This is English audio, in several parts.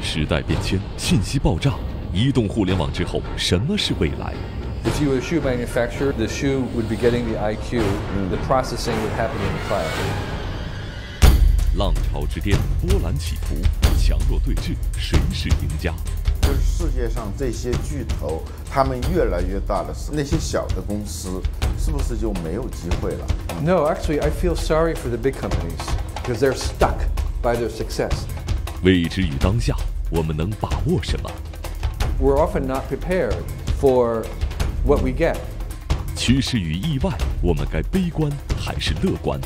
时代变迁，信息爆炸，移动互联网之后，什么是未来？ If you were a shoe manufacturer, the shoe would be getting the IQ, the processing would happen in the cloud. 浪潮之巅，波澜起伏，强弱对峙，谁是赢家？就是世界上这些巨头，他们越来越大了，那些小的公司是不是就没有机会了？ No, actually, I feel sorry for the big companies because they're stuck by their success. 未知与当下，我们能把握什么？ We're often not prepared for what we get. 趋势与意外，我们该悲观还是乐观？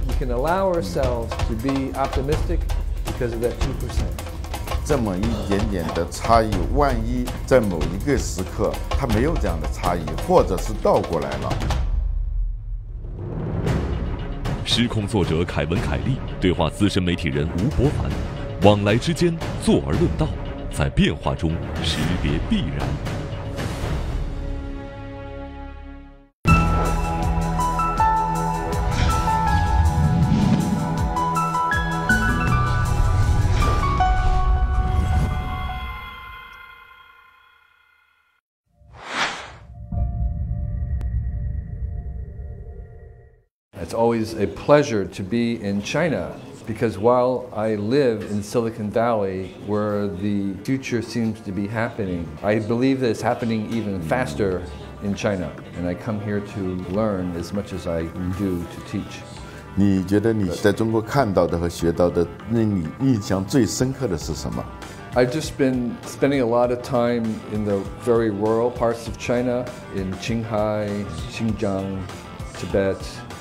We can allow ourselves to be optimistic because of that 2%. 这么一点点的差异，万一在某一个时刻它没有这样的差异，或者是倒过来了。失控作者凯文凯利对话资深媒体人吴伯凡，往来之间坐而论道，在变化中识别必然。 It's always a pleasure to be in China because while I live in Silicon Valley, where the future seems to be happening, I believe that it's happening even faster in China, and I come here to learn as much as I do to teach. 你觉得你在中国看到的和学到的，令你印象最深刻的是什么？ I've just been spending a lot of time in the very rural parts of China, in Qinghai, Xinjiang, Tibet.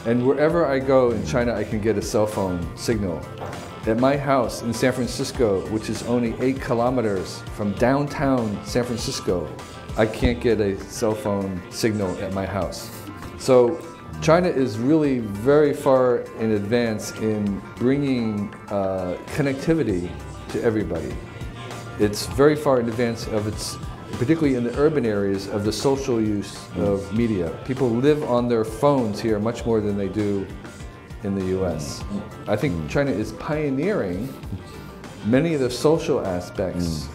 And wherever I go in China, I can get a cell phone signal. At my house in San Francisco, which is only 8 kilometers from downtown San Francisco, I can't get a cell phone signal at my house. So China is really very far in advance in bringing connectivity to everybody. It's very far in advance of its, particularly in the urban areas, of the social use of media. People live on their phones here much more than they do in the US. I think China is pioneering many of the social aspects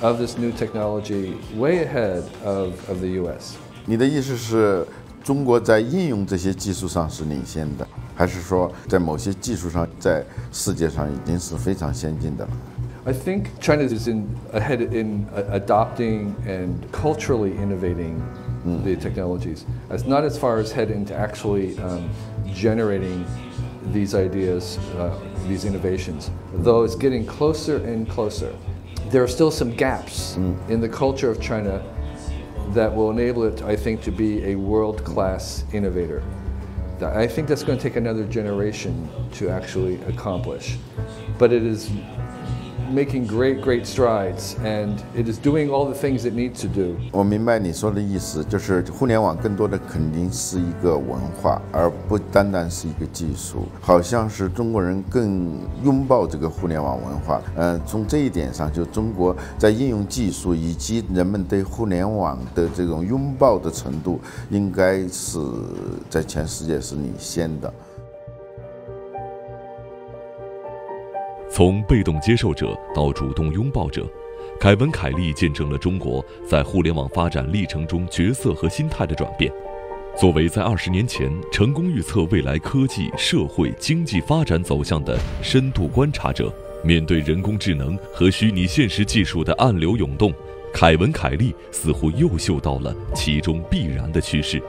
of this new technology way ahead of the US. 你的意思是中国在应用这些技术上是领先的，还是说在某些技术上在世界上已经是非常先进的了？ I think China is ahead in adopting and culturally innovating the technologies. It's not as far as ahead into actually generating these ideas, these innovations, though it's getting closer and closer. There are still some gaps in the culture of China that will enable it, I think, to be a world-class innovator. I think that's going to take another generation to actually accomplish, but it is making great strides, and it is doing all the things it needs to do. 我明白你说的意思，就是互联网更多的肯定是一个文化，而不单单是一个技术。好像是中国人更拥抱这个互联网文化。从这一点上，就中国在应用技术以及人们对互联网的这种拥抱的程度，应该是在全世界是领先的。 从被动接受者到主动拥抱者，凯文·凯利见证了中国在互联网发展历程中角色和心态的转变。作为在20年前成功预测未来科技、社会、经济发展走向的深度观察者，面对人工智能和虚拟现实技术的暗流涌动，凯文·凯利似乎又嗅到了其中必然的趋势。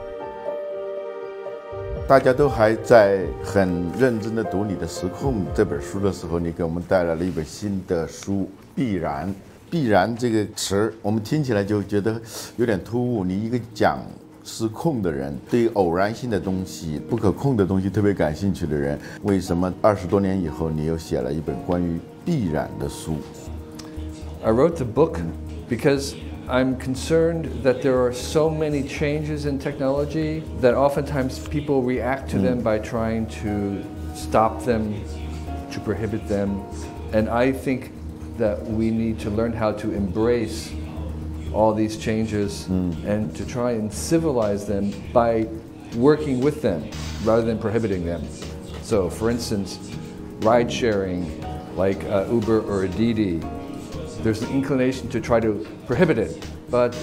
大家都还在很认真地读你的《时空》这本书的时候，你给我们带来了一本新的书《必然》。必然这个词，我们听起来就觉得有点突兀。你一个讲失控的人，对于偶然性的东西、不可控的东西特别感兴趣的人，为什么20多年以后，你又写了一本关于必然的书 I wrote the book because I'm concerned that there are so many changes in technology that oftentimes people react to them by trying to stop them, to prohibit them. And I think that we need to learn how to embrace all these changes and to try and civilize them by working with them rather than prohibiting them. So for instance, ride sharing like Uber or Didi, there's an inclination to try to prohibit it. But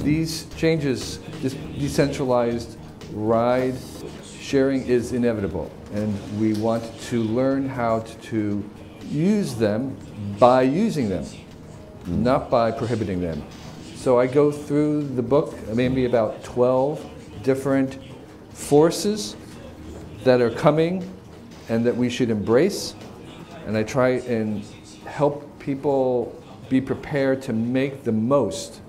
these changes, this decentralized ride sharing is inevitable. And we want to learn how to use them by using them, not by prohibiting them. So I go through the book, maybe about 12 different forces that are coming and that we should embrace. And I try and help people be prepared to make the most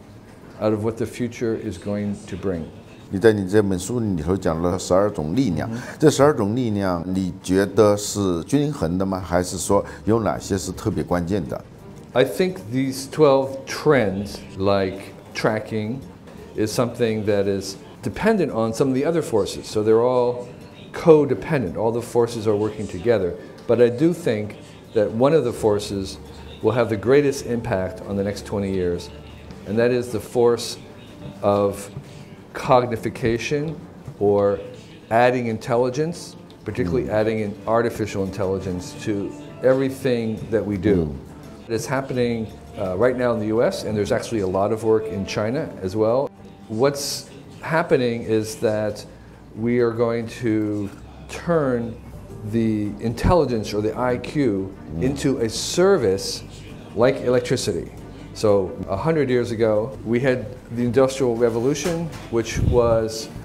out of what the future is going to bring. 你在你这本书里头讲了12种力量，这12种力量，你觉得是均衡的吗？还是说有哪些是特别关键的？ I think these 12 trends, like tracking, is something that is dependent on some of the other forces. So they're all codependent. All the forces are working together. But I do think that one of the forces will have the greatest impact on the next 20 years, and that is the force of cognification, or adding intelligence, particularly adding in artificial intelligence to everything that we do. It's happening right now in the US, and there's actually a lot of work in China as well. What's happening is that we are going to turn the intelligence or the IQ into a service like electricity. So 100 years ago, we had the Industrial Revolution, which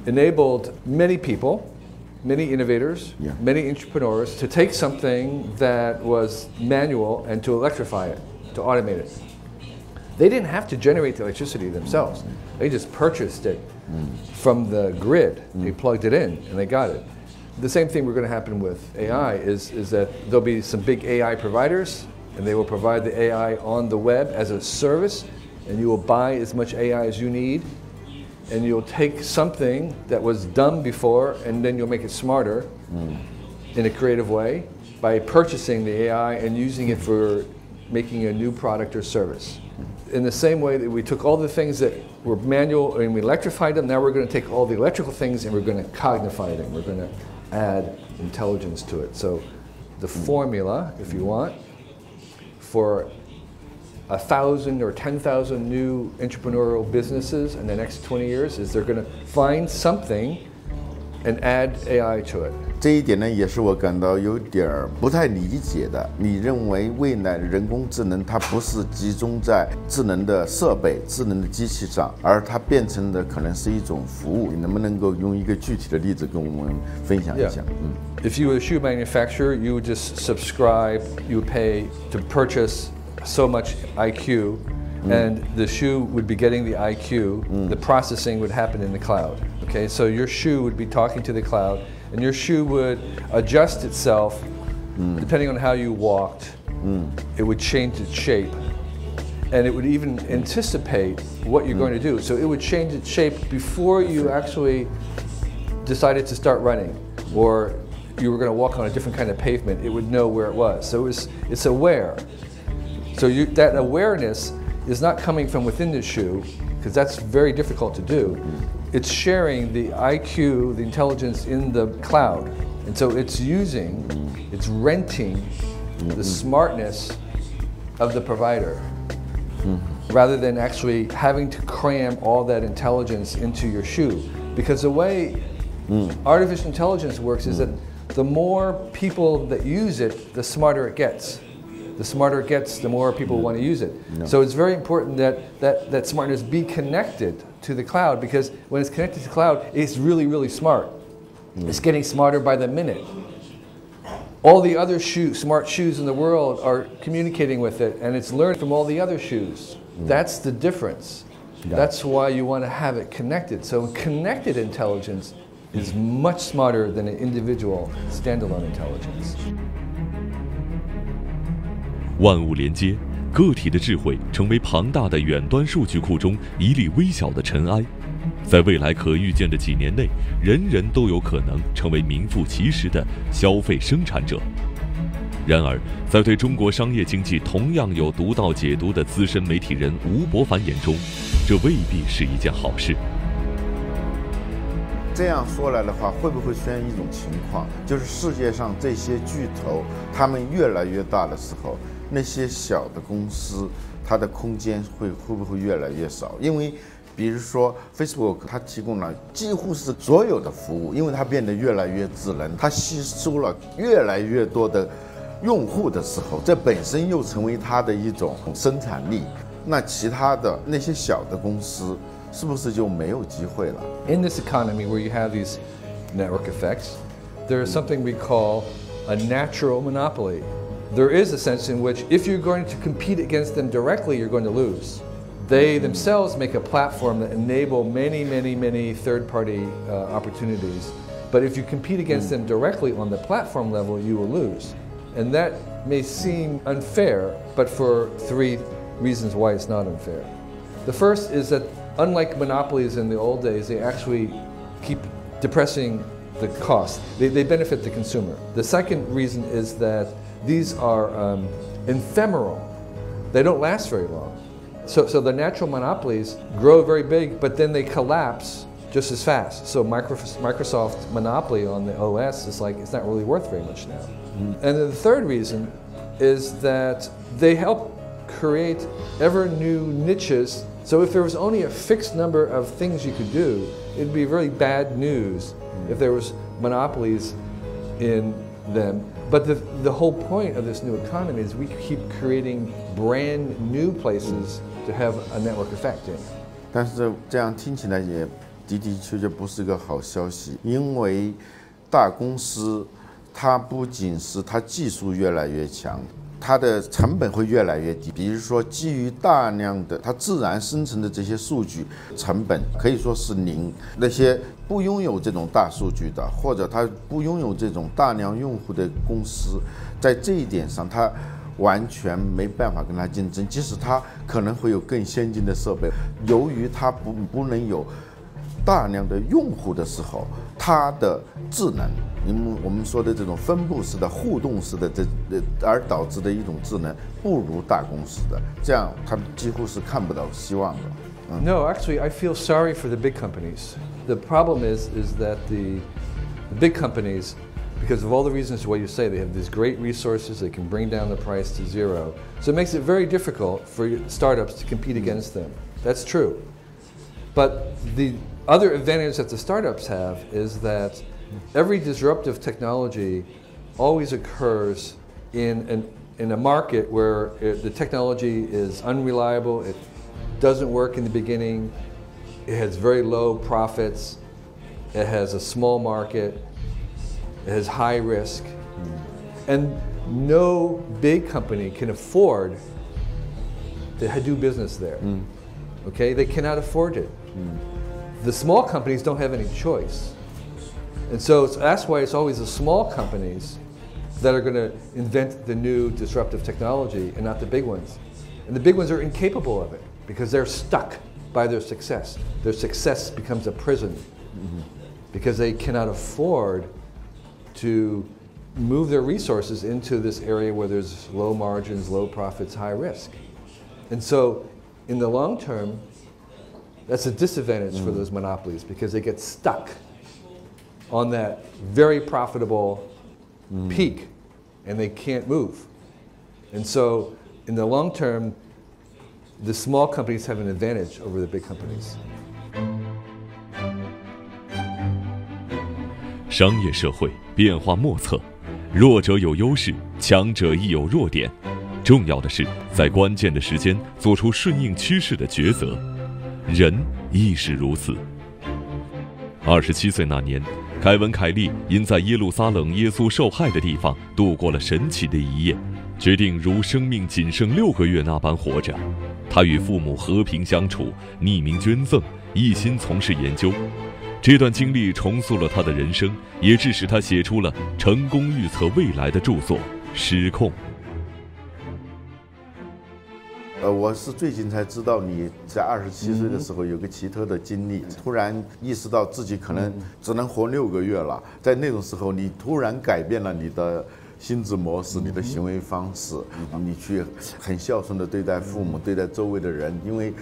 enabled many people, many innovators, many entrepreneurs to take something that was manual and to electrify it, to automate it. They didn't have to generate the electricity themselves. They just purchased it from the grid. They plugged it in and they got it. The same thing we're going to happen with AI is that there'll be some big AI providers, and they will provide the AI on the web as a service, and you will buy as much AI as you need, and you'll take something that was dumb before, and then you'll make it smarter in a creative way by purchasing the AI and using it for making a new product or service. In the same way that we took all the things that were manual and we electrified them, now we're going to take all the electrical things and we're going to cognify them. We're going to add intelligence to it. So the formula, if you want, for 1,000 or 10,000 new entrepreneurial businesses in the next 20 years is they're going to find something and add AI to it. 这一点呢，也是我感到有点不太理解的。你认为未来人工智能它不是集中在智能的设备、智能的机器上，而它变成的可能是一种服务。你能不能够用一个具体的例子跟我们分享一下？ If you were a shoe manufacturer, you would just subscribe, you would pay to purchase so much IQ, and the shoe would be getting the IQ, the processing would happen in the cloud. Okay, so your shoe would be talking to the cloud, and your shoe would adjust itself depending on how you walked. It would change its shape, and it would even anticipate what you're going to do. So it would change its shape before you actually decided to start running, or you were going to walk on a different kind of pavement. It would know where it was. So it's aware. So that awareness is not coming from within the shoe, because that's very difficult to do. It's sharing the IQ, the intelligence in the cloud. And so it's renting the smartness of the provider, rather than actually having to cram all that intelligence into your shoe. Because the way artificial intelligence works is that the more people that use it, the smarter it gets. The smarter it gets, the more people want to use it. So it's very important that smartness be connected to the cloud, because when it's connected to the cloud, it's really, really smart. It's getting smarter by the minute. All the other smart shoes in the world are communicating with it, and it's learned from all the other shoes. That's the difference. That's why you want to have it connected. So connected intelligence is much smarter than an individual standalone intelligence. 万物连接，个体的智慧成为庞大的远端数据库中一粒微小的尘埃。在未来可预见的几年内，人人都有可能成为名副其实的消费生产者。然而，在对中国商业经济同样有独到解读的资深媒体人吴伯凡眼中，这未必是一件好事。这样说来的话，会不会出现一种情况，就是世界上这些巨头他们越来越大的时候，那些小的公司，它的空间会不会越来越少？因为比如说 Facebook， 它提供了几乎是所有的服务，因为它变得越来越智能，它吸收了越来越多的用户的时候，这本身又成为它的一种生产力。那其他的那些小的公司是不是就没有机会了 In this economy where you have these network effects, there is something we call a natural monopoly. There is a sense in which if you're going to compete against them directly, you're going to lose. They themselves make a platform that enable many third-party opportunities. But if you compete against them directly on the platform level, you will lose. And that may seem unfair, but for three reasons why it's not unfair. The first is that unlike monopolies in the old days, they actually keep depressing the cost. They benefit the consumer. The second reason is that these are ephemeral. They don't last very long. So the natural monopolies grow very big, but then they collapse just as fast. So Microsoft monopoly on the OS is like, it's not really worth very much now. And then the third reason is that they help create ever new niches. So if there was only a fixed number of things you could do, it'd be really bad news if there was monopolies in them. But the whole point of this new economy is we keep creating brand new places to have a network effect in. 但是这样听起来也的确不是个好消息，因为大公司它不仅是它技术越来越强，它的成本会越来越低。比如说，基于大量的它自然生成的这些数据，成本可以说是零。那些不拥有这种大数据的，或者它不拥有这种大量用户的公司，在这一点上，它完全没办法跟它竞争。即使它可能会有更先进的设备，由于它不能有大量的用户的时候，它的智能，我们说的这种分布式的、互动式的而导致的一种智能，不如大公司的，这样他们几乎是看不到希望的。No, actually, I feel sorry for the big companies. The problem is that the big companies, because of all the reasons what you say, they have these great resources, they can bring down the price to zero. So it makes it very difficult for startups to compete against them. That's true. But the other advantage that the startups have is that every disruptive technology always occurs in a market where the technology is unreliable, it doesn't work in the beginning, it has very low profits, it has a small market, it has high risk, and no big company can afford to do business there. Okay, they cannot afford it. The small companies don't have any choice. And so that's why it's always the small companies that are going to invent the new disruptive technology and not the big ones. And the big ones are incapable of it because they're stuck by their success. Their success becomes a prison because they cannot afford to move their resources into this area where there's low margins, low profits, high risk. And so in the long term, that's a disadvantage for those monopolies because they get stuck on that very profitable peak and they can't move. And so in the long term, the small companies have an advantage over the big companies. 商业社会变化莫测，弱者有优势，强者亦有弱点。重要的是在关键的时间做出顺应趋势的抉择。人亦是如此。27岁那年，凯文·凯利因在耶路撒冷耶稣受害的地方度过了神奇的一夜，决定如生命仅剩6个月那般活着。他与父母和平相处，匿名捐赠，一心从事研究。这段经历重塑了他的人生，也致使他写出了成功预测未来的著作《失控》。我是最近才知道你在27岁的时候有个奇特的经历，突然意识到自己可能只能活6个月了。在那种时候，你突然改变了你的心智模式、你的行为方式，你去很孝顺的对待父母、对待周围的人，因为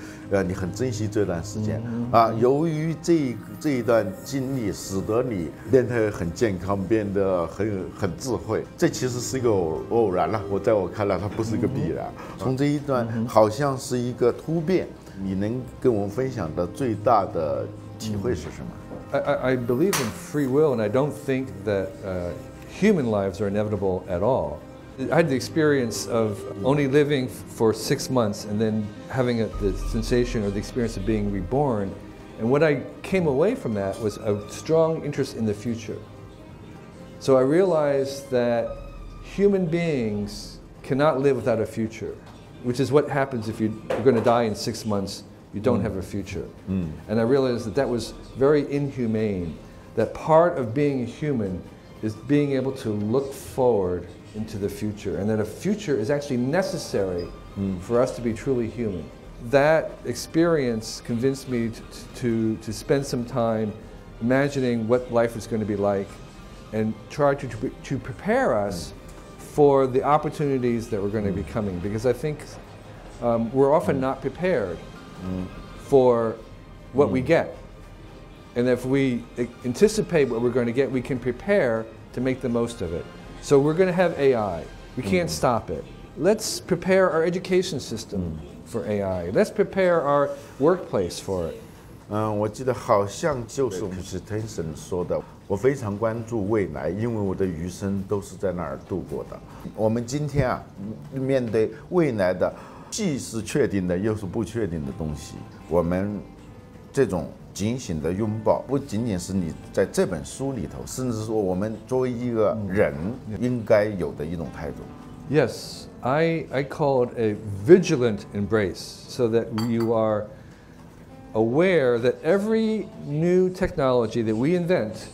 你很珍惜这段时间啊。由于这一段经历，使得你变得很健康，变得很智慧。这其实是一个偶然了，在我看来，它不是一个必然。从这一段好像是一个突变，你能跟我们分享的最大的体会是什么？I believe in free will, and I don't think that human lives are inevitable at all. I had the experience of only living for 6 months and then having the sensation or the experience of being reborn. And what I came away from that was a strong interest in the future. So I realized that human beings cannot live without a future, which is what happens if you're going to die in 6 months. You don't have a future. And I realized that that was very inhumane, that part of being a human is being able to look forward into the future, and that a future is actually necessary for us to be truly human. That experience convinced me to spend some time imagining what life is going to be like and try to prepare us for the opportunities that were going to be coming, because I think we're often not prepared for what we get. And if we anticipate what we're going to get, we can prepare to make the most of it. So we're going to have AI. We can't stop it. Let's prepare our education system for AI. Let's prepare our workplace for it. 我记得好像就是Tension 说的，我非常关注未来，因为我的余生都是在那儿度过的。我们今天啊，面对未来的，既是确定的，又是不确定的东西，我们这种警醒的拥抱，不仅仅是你在这本书里头，甚至说我们作为一个人应该有的一种态度。Yes, I call it a vigilant embrace, so that you are aware that every new technology that we invent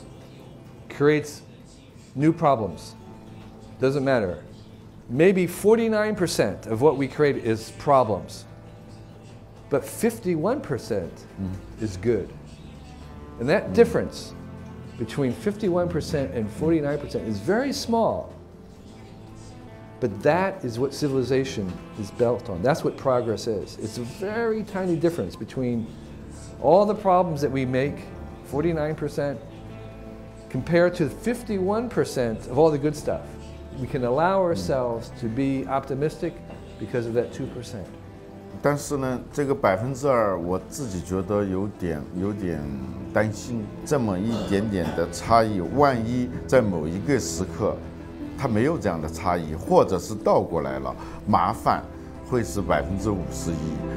creates new problems. Doesn't matter. Maybe 49% of what we create is problems. But 51% is good. And that difference between 51% and 49% is very small. But that is what civilization is built on. That's what progress is. It's a very tiny difference between all the problems that we make, 49%, compared to 51% of all the good stuff. We can allow ourselves to be optimistic because of that 2%. 但是呢，这个2%，我自己觉得有点担心，这么一点点的差异，万一在某一个时刻，它没有这样的差异，或者是倒过来了，麻烦会是51%。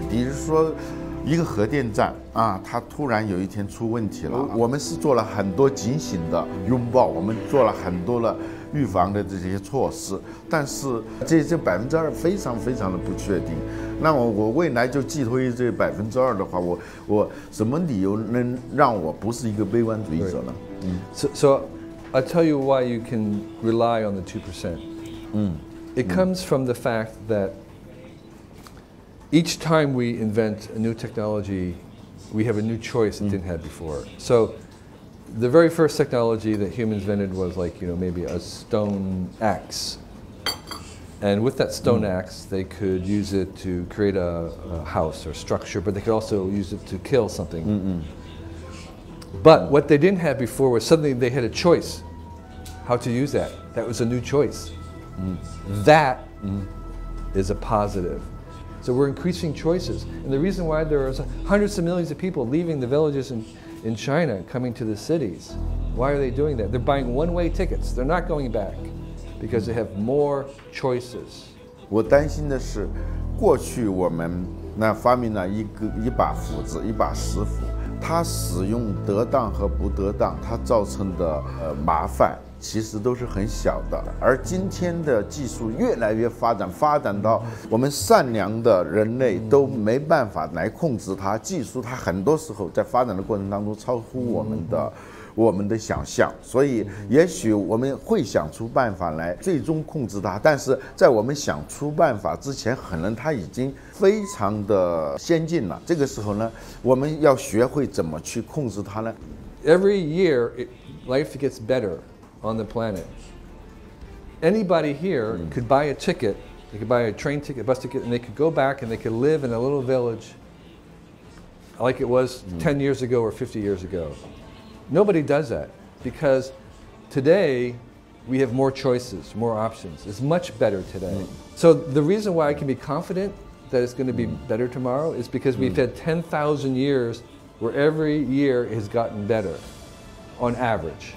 比如说，一个核电站啊，它突然有一天出问题了，我们是做了很多警醒的拥抱，我们做了很多的预防的这些措施，但是这2%非常的不确定。那么我未来就寄托于这2%的话，我什么理由能让我不是一个悲观主义者呢？So I'll tell you why you can rely on the 2%. It comes from the fact that each time we invent a new technology, we have a new choice that didn't have before. So the very first technology that humans invented was like, maybe a stone axe. And with that stone axe, they could use it to create a house or structure, but they could also use it to kill something. But what they didn't have before was suddenly they had a choice how to use that. That was a new choice. That is a positive. So we're increasing choices. And the reason why there are hundreds of millions of people leaving the villages in China, coming to the cities, why are they doing that? They're buying one-way tickets. They're not going back because they have more choices. 我担心的是，过去我们发明了一把斧子，一把石斧，它使用得当和不得当，它造成的麻烦其实都是很小的。而今天的技术越来越发展到我们善良的人类都没办法来控制它，技术它很多时候在发展的过程当中超乎我们的想象，所以也许我们会想出办法来最终控制它，但是在我们想出办法之前，可能它已经非常的先进了。这个时候呢，我们要学会怎么去控制它呢？ Every year, life gets better on the planet. anybody here could buy a ticket. They could buy a train ticket, bus ticket, and they could go back and they could live in a little village like it was 10 years ago or 50 years ago. Nobody does that because today we have more choices, more options. It's much better today. So the reason why I can be confident that it's going to be better tomorrow is because we've had 10,000 years where every year has gotten better on average.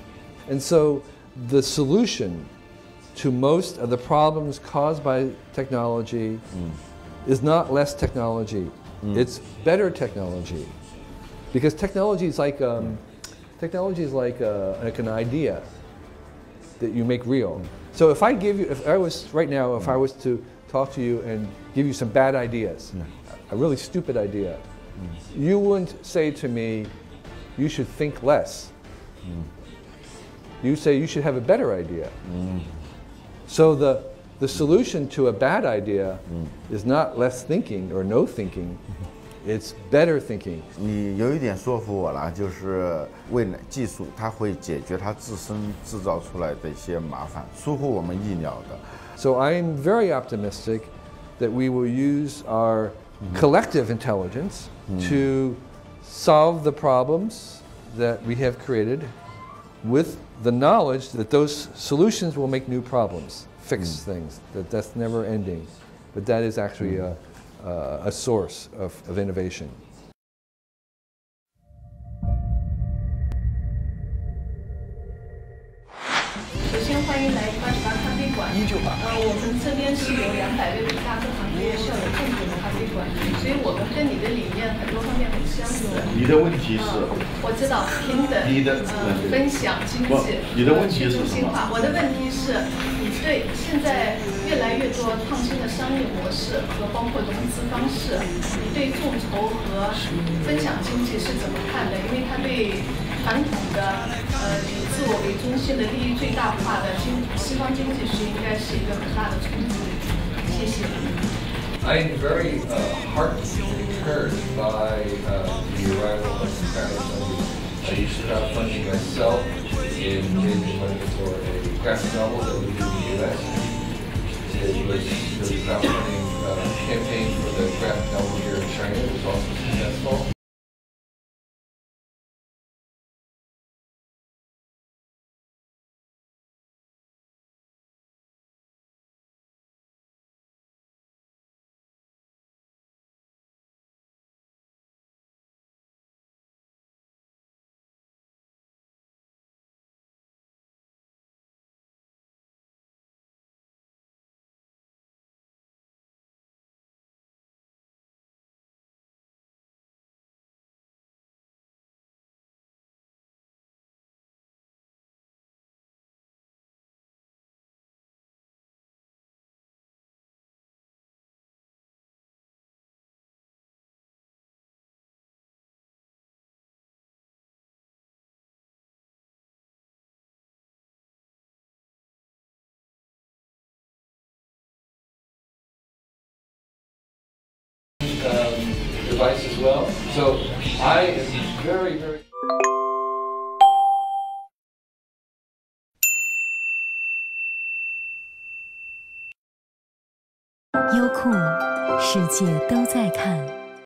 And so the solution to most of the problems caused by technology is not less technology, it's better technology. Because technology is like an idea that you make real. So if I was to talk to you and give you some bad ideas, a really stupid idea, you wouldn't say to me, you should think less. You say you should have a better idea. So the solution to a bad idea is not less thinking or no thinking, it's better thinking. 你有一点说服我了，就是未来技术它会解决它自身制造出来的一些麻烦，出乎我们意料的。So I'm very optimistic that we will use our collective intelligence to solve the problems that we have created with the knowledge that those solutions will make new problems, fix things, that's never ending. But that is actually a source of innovation. 首先欢迎来88咖啡馆。我们这边是有265家各行各业校友共同的咖啡馆，所以我们跟你的理念很多方面很相似。你的问题是？我知道平等，分享经济，你的问题是什么？我的问题是，你对现在越来越多创新的商业模式和包括融资方式，你对众筹和分享经济是怎么看的？因为它对传统的以自我为中心的利益最大化的西方经济学应该是一个很大的冲击。谢谢。I'm very heartened and encouraged by the arrival of the Paris. I used to have funding myself in raising money for a graphic novel that we did in the U.S. It was the crowdfunding campaign for the graphic novel here in China. It was also successful. Device as well. So I am very, very. 优酷，世界都在看。